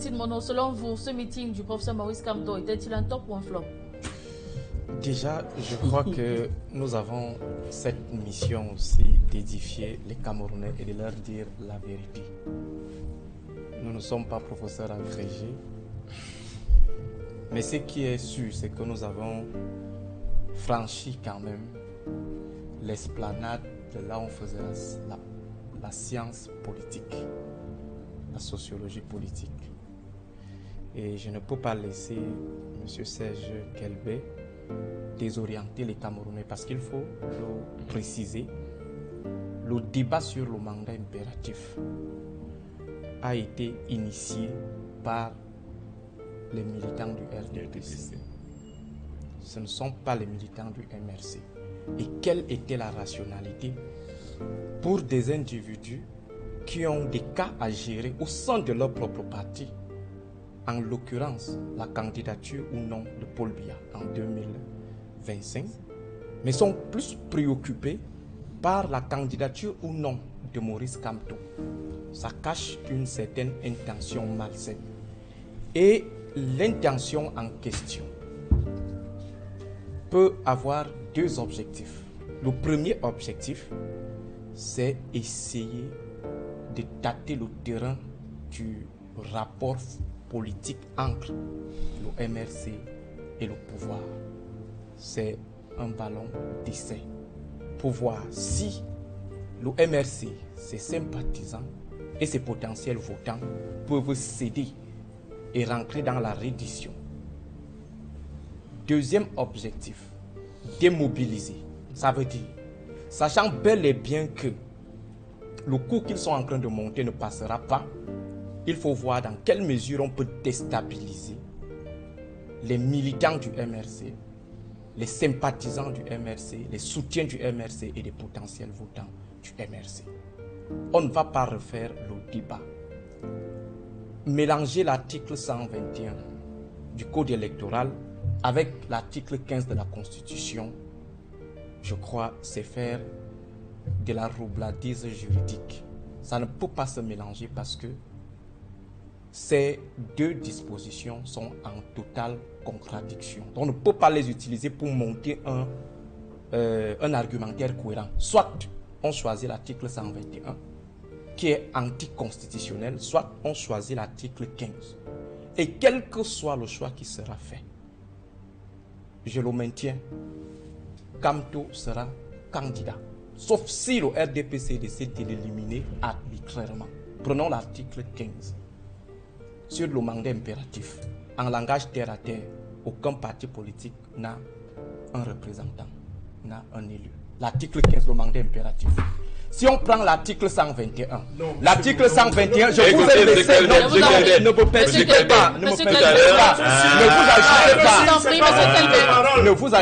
Martine Monod, selon vous, ce meeting du professeur Maurice Kamto était-il un top ou un flop? Déjà, je crois que nous avons cette mission aussi d'édifier les Camerounais et de leur dire la vérité. Nous ne sommes pas professeurs agrégés, mais ce qui est sûr, c'est que nous avons franchi quand même l'esplanade de là où on faisait la science politique, la sociologie politique. Et je ne peux pas laisser M. Serge Kelbey désorienter les Camerounais parce qu'il faut le préciser. Le débat sur le mandat impératif a été initié par les militants du RDPC. Ce ne sont pas les militants du MRC. Et quelle était la rationalité pour des individus qui ont des cas à gérer au sein de leur propre parti, en l'occurrence la candidature ou non de Paul Biya en 2025, mais sont plus préoccupés par la candidature ou non de Maurice Kamto. Ça cache une certaine intention malsaine. Et l'intention en question peut avoir deux objectifs. Le premier objectif, c'est essayer de tâter le terrain du rapport politique entre le MRC et le pouvoir. C'est un ballon d'essai pour voir si le MRC, ses sympathisants et ses potentiels votants peuvent céder et rentrer dans la reddition. Deuxième objectif, démobiliser. Ça veut dire, sachant bel et bien que le coup qu'ils sont en train de monter ne passera pas, il faut voir dans quelle mesure on peut déstabiliser les militants du MRC, les sympathisants du MRC, les soutiens du MRC et les potentiels votants du MRC. On ne va pas refaire le débat. Mélanger l'article 121 du Code électoral avec l'article 15 de la Constitution, je crois, c'est faire de la roubladise juridique. Ça ne peut pas se mélanger parce que ces deux dispositions sont en totale contradiction. Donc on ne peut pas les utiliser pour monter un argumentaire cohérent. Soit on choisit l'article 121 qui est anticonstitutionnel, soit on choisit l'article 15. Et quel que soit le choix qui sera fait, je le maintiens, Kamto sera candidat. Sauf si le RDPC décide de l'éliminer arbitrairement. Prenons l'article 15. Sur le mandat impératif, en langage terre à terre, aucun parti politique n'a un représentant, n'a un élu. L'article 15, le mandat impératif. Si on prend l'article 121, l'article 121, je vous ai laissé, ne me permettez pas, ne vous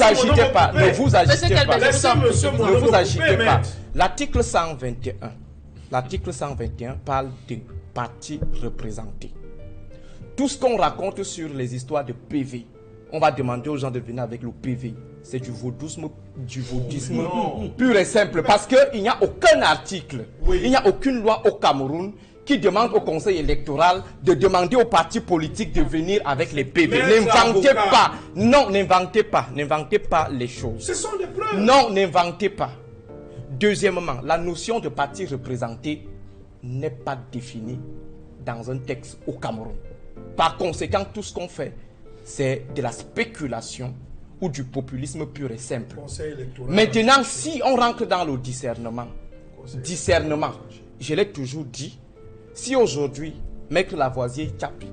agitez pas. L'article 121 parle de partis représentés. Tout ce qu'on raconte sur les histoires de PV, on va demander aux gens de venir avec le PV. C'est du vaudisme pur et simple. Parce qu'il n'y a aucun article, il n'y a aucune loi au Cameroun qui demande au conseil électoral de demander aux partis politiques de venir avec les PV. N'inventez pas. Non, n'inventez pas. N'inventez pas les choses. Ce sont des preuves. Non, n'inventez pas. Deuxièmement, la notion de parti représenté n'est pas définie dans un texte au Cameroun. Par conséquent, tout ce qu'on fait, c'est de la spéculation ou du populisme pur et simple. Maintenant, si on rentre dans le discernement, je l'ai toujours dit, si aujourd'hui, Maître Lavoisier Tchapi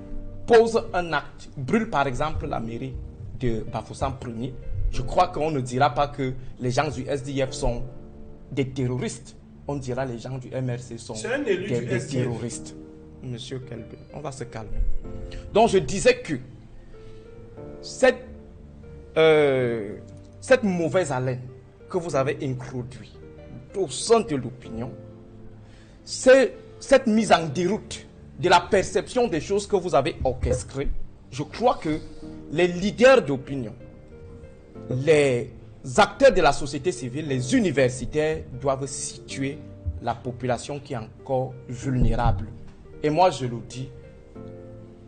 pose un acte, brûle par exemple la mairie de Bafoussam Ier, je crois qu'on ne dira pas que les gens du SDF sont des terroristes. On dira que les gens du MRC sont des terroristes. Monsieur Kelbey, on va se calmer. Donc je disais que cette mauvaise haleine que vous avez introduite au sein de l'opinion, c'est cette mise en déroute de la perception des choses que vous avez orchestrées. Je crois que les leaders d'opinion, les acteurs de la société civile, les universitaires doivent situer la population qui est encore vulnérable Et moi, je le dis,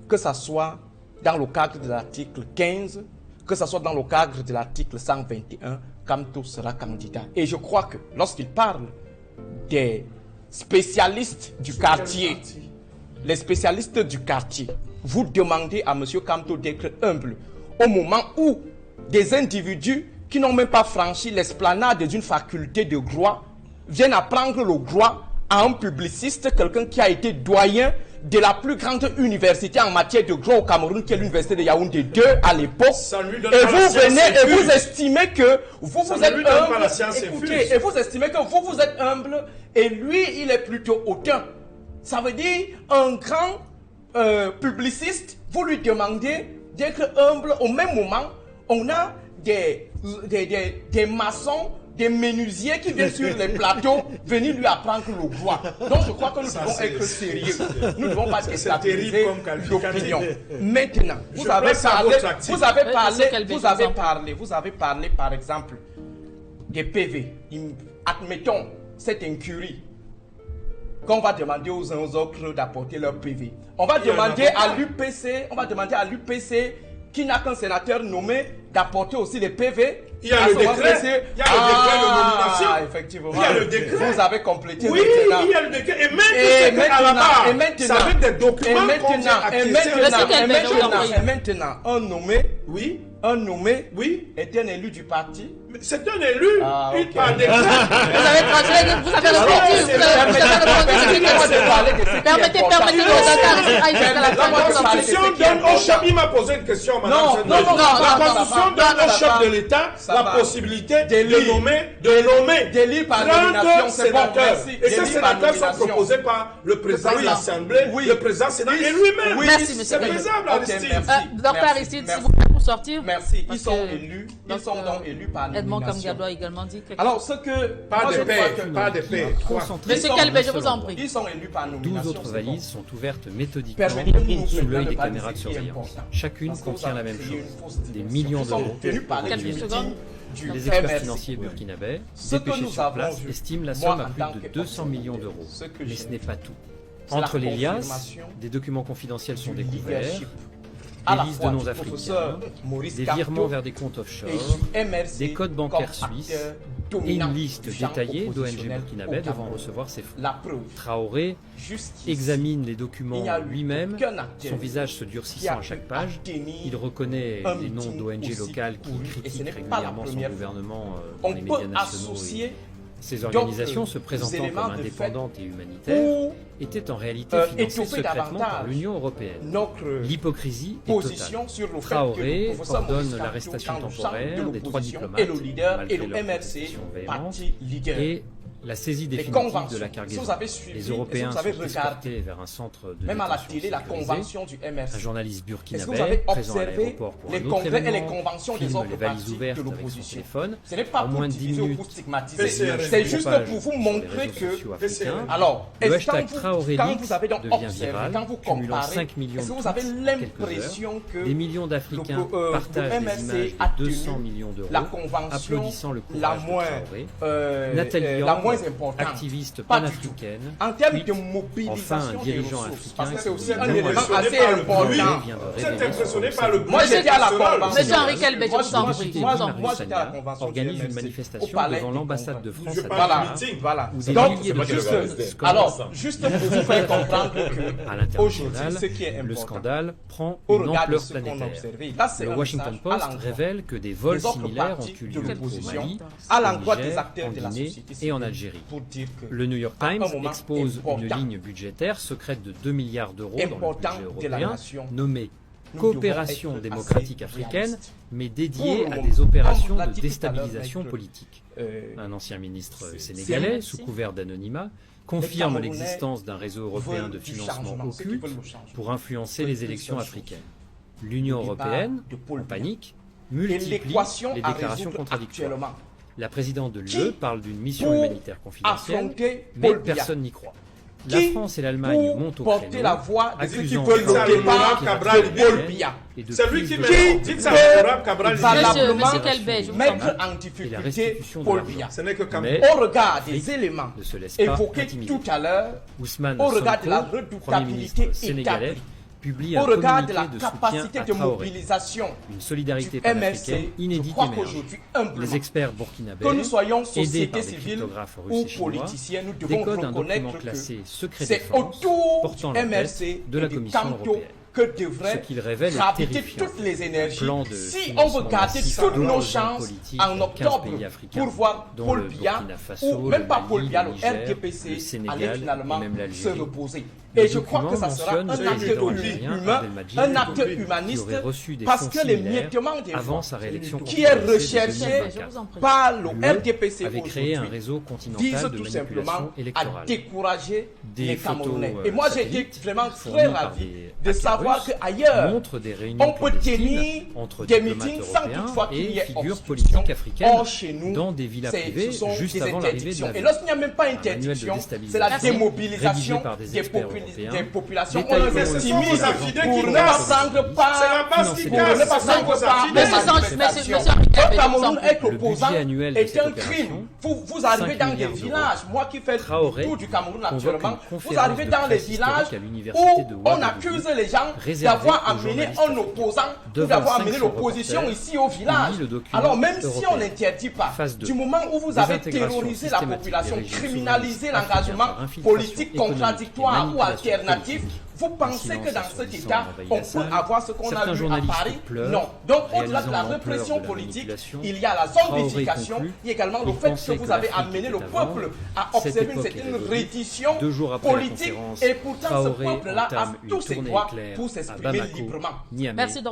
que ce soit dans le cadre de l'article 15, que ce soit dans le cadre de l'article 121, Kamto sera candidat. Et je crois que lorsqu'il parle des spécialistes du quartier, les spécialistes du quartier, vous demandez à M. Kamto d'être humble au moment où des individus qui n'ont même pas franchi l'esplanade d'une faculté de droit viennent apprendre le droit à un publiciste, quelqu'un qui a été doyen de la plus grande université en matière de droit au Cameroun, qui est l'université de Yaoundé 2 à l'époque. Et vous venez et vous estimez que vous êtes humble. Écoutez, et vous estimez que vous êtes humble et lui, il est plutôt hautain. Ça veut dire un grand publiciste, vous lui demandez d'être humble. Au même moment, on a des maçons, des menuisiers qui viennent sur les plateaux venir lui apprendre le droit. Donc je crois que nous devons être sérieux. Nous ne devons pas déstabiliser l'opinion. Maintenant, vous avez parlé par exemple des PV. Admettons cette incurie qu'on va demander aux uns aux autres d'apporter leur PV. On va demander à l'UPC, qui n'a qu'un sénateur nommé, d'apporter aussi les PV. Il y a le décret, de nomination. Effectivement. Il y a le décret. Vous avez complété oui, maintenant. Il y a le décret. Et maintenant, ça veut des documents et maintenant, un nommé, oui, est un élu du parti. C'est un élu, il parle des Vous avez tranché, vous avez répondu. Permettez La Constitution donne au chef, il m'a posé une question, madame. La Constitution donne au chef de l'État la possibilité de nommer d'élire par nomination, sénateurs. Et ces sénateurs sont proposés par le président de l'Assemblée, le président sénat et lui-même. Merci, monsieur. C'est faisable, Aristide. Docteur Aristide, s'il vous plaît, pour sortir. Merci. Ils sont élus par nomination. Edmond Kamgadou a également dit quelque chose. Alors, ce que... Pas de paix. Monsieur Calvé, je vous en prie. Ils sont élus par nomination. 12 autres valises sont ouvertes méthodiquement Permettez-nous sous l'œil de des pas caméras de dire ce qui est surveillance. important. Chacune Parce que contient vous la avez même créé chose. une fausse Des direction. millions Ils sont d'euros. tenus par les Quelques meetings secondes. du Les experts MRC. financiers burkinabés, Ce que dépêchés nous sur place, avons vu, estiment la moi, somme à en plus tant de que 200 millions d'euros. ce que Mais j'ai ce n'est pas tout. C'est la Entre les liasses, confirmation des documents confidentiels sont du découverts, leadership à des la listes fois de du noms professeur africains, Maurice des Kamto virements vers des comptes et offshore, du MRC des codes bancaires comme suisses acteur et dominant une liste du champ détaillée d'ONG oppositionnel burkinabés au devant Cameroun. recevoir ces fonds. La preuve, Traoré jusqu'ici, examine les il documents n'y a eu lui-même, aucun acteur son visage se qui durcissant a à chaque pu page. obtenir Il reconnaît un les noms meeting d'ONG aussi locales qui pourri, et ce critiquent n'est pas la régulièrement son première fois. gouvernement On dans les peut médias nationaux. associer Ces organisations, se présentant éléments comme de fait indépendantes et humanitaires, pour étaient en réalité financées étouffer secrètement par davantage l'Union européenne. notre L'hypocrisie est totale. position sur le fait que Traoré le professeur ordonne Maurice l'arrestation Kamto, dans le champ temporaire de des 3 l'opposition, diplomates, et le leader malgré et le leur MRC, protection véhémente, parti leader. et la saisie Les définitive de conventions, la si cargaison. vous avez suivi, Les si Européens vous avez sont regardé, escortés vers un centre de même à la détention télé, la sécurisé. convention du MRC. Un journaliste Est-ce que vous burkinabé avez présent à observé l'aéroport pour les un autre congrès et les événement conventions des filme autres les valises partis ouvertes de avec son l'opposition? téléphone. Ce n'est pas En pour moins de 10 diviser ou minutes, pour stigmatiser, c'est c'est juste propage pour vous sur les montrer réseaux que... sociaux africains. Alors, Le est-ce hashtag quand TraoréLeaks vous avez donc devient observé, viral, quand vous cumulant comparez, 5 millions est-ce que de vous avez tweets en quelques l'impression que Des millions d'Africains le partagent MRC des images a de tenu 200 millions d'euros, la convention applaudissant le la courage de moins, Traoré. Nathalie la Young, moins importante, activiste pas du panafricaine, en termes de tweet, mobilisation enfin un des dirigeant ressources, africain parce que c'est qui aussi un dit élément non, assez par le important. bruit. vient de Vous êtes révéler impressionné son par le bruit. Moi j'étais à la national. convention. Monsieur Henri Kelbet, je vous en Le prie. député Moi, Marie moi, j'étais à la Sagna convention organise du une MRC, manifestation au palais devant des l'ambassade congrès. de France Je à parle Voilà, du meeting. voilà. où des Donc, milliers de juste, personnes scolaires. alors, juste pour vous faire comprendre À que aujourd'hui, l'international, ce qui est le important, scandale prend au une regard de ampleur ce qu'on a planétaire. observé, là, c'est Le un Washington message à Post l'endroit révèle que des vols des autres similaires ont partis eu de lieu au l'opposition, Mali, à au l'endroit des Niger, acteurs en de la Guinée société et en civile, Algérie. pour dire que Le New York à un Times moment expose une important, ligne budgétaire secrète de 2 milliards d'euros dans le important budget de la européen, nation, nommée nous Coopération devons être démocratique assez africaine, réalistes. mais Pour dédiée le à moment, des opérations comme l'a de dit tout à l'heure, déstabilisation Maître, politique. Un ancien ministre c'est sénégalais, merci. sous couvert d'anonymat, confirme Camerounais l'existence d'un réseau européen veulent de du financement changement, ceux qui occulte veulent le changement. pour influencer Veulent les une élections seule chose. africaines. L'Union Le départ européenne, de Paul en Biya. panique, Et multiplie l'équation les à déclarations résoudre contradictoires. actuellement. La présidente de Qui, l'UE parle d'une mission pour humanitaire confidentielle, affronter mais Paul Biya, personne n'y croit. La France et l'Allemagne montent au porter créneau, la voix de ceux qui accusant veulent le Laurent départ Cabral de Paul Biya. et de C'est lui prise qui de met. pouvoir Dites ça à Laurent Cabral. valablement Monsieur Kelbey, je vous en mettre prie. en et la difficulté restitution de Paul l'argent. Biya. Ce n'est que Mais Au regard des l'Afrique éléments ne se laisse pas évoqués intimider. tout à l'heure, Ousmane au regard de la Sonko, Premier redoutabilité ministre sénégalais, établie, publie au un regard de communiqué la de soutien capacité à de Traoré. mobilisation Une du solidarité panafricaine MRC, je inédite crois émerge. qu'aujourd'hui, humblement, Les experts burkinabés, que nous soyons aidés société par des civile cryptographes ou russes et chinois, politiciens, nous devons décodent un document reconnaître que classé secret c'est défense autour portant du la MRC tête de la et du Commission Canto européenne. que Ce devraient qu'il révèle est graviter terrifiant. toutes les énergies. Plan de Si on financement veut garder massif toutes de nos l'ordre chances politique en dans 15 octobre pays africains, pour voir dont Paul le Biya, Burkina Faso, ou même le pas Mali, Paul Biya, le le Niger, RDPC, le Sénégal allait et finalement même se l'Algérie. reposer. Le Et je crois que ça document sera un mentionne le acte président algérien humain, Abdelmadjid un acte Tebboune, qui humaniste, aurait reçu des parce fonds que les similaires miettements des avant fonds sa réélection qui est controversée de recherché 2024. Je vous en prie. par le Le RDPC avait créé un aujourd'hui réseau vise continental de tout simplement manipulation à électorale. décourager Des les photos, Camerounais. Et moi, j'ai été satellites vraiment fournies très par ravi des de hackers savoir russes qu'ailleurs, montrent des réunions on peut clandestines tenir entre des diplomates meetings sans européens toutefois qu'il y et ait figures obstruction. politiques africaines Or, chez nous, dans des villas privées ce sont juste des avant l'arrivée de interdictions. Et l'avion. lorsqu'il n'y a même pas Un manuel de interdiction, c'est déstabilisation la rédigé démobilisation par des des, experts européens. des populations. Détail On les comment ce sont intimide vos affidés pour qui ne cassent. pas s'en C'est la base qui Financer pour ne pas casse. s'en Vos affidés. des Monsieur manifestations. Kelbey, Au je vous en Cameroun, prie. être Le opposant budget annuel de est cette un opération, crime. Vous arrivez 5 dans des milliards villages, moi qui fais Traoré le tour du Cameroun convoque actuellement, une vous arrivez conférence dans de les presse villages historique à l'université de où on Ouagadougou, accuse les gens réservée d'avoir aux amené journalistes un africains. opposant ou Devant d'avoir amené 500 l'opposition reporters, ici au village. publie le document Alors même si on européen. n'interdit pas, Phase 2. du moment où vous avez Désintégration terrorisé la systématique population, des régimes criminalisé souverainistes l'engagement africains par infiltration politique économique contradictoire et ou manipulation alternatif, politique. vous pensez silence que dans cet assourdissant état, envahit on la peut salle. avoir ce qu'on a Certains vu à journalistes Paris? pleurent, Non. Donc au-delà de réalisant la l'ampleur répression de la politique, manipulation. il y a la Traoré zombification, conclut, il y a également le il fait pensait que vous que avez l'Afrique amené le était avant. peuple à Cette observer une époque est certaine révolue. reddition 2 jours après la politique conférence, et pourtant ce Traoré peuple-là a entame une tous ses tournée droits éclair pour à s'exprimer Bamako, librement. Niamey, Merci.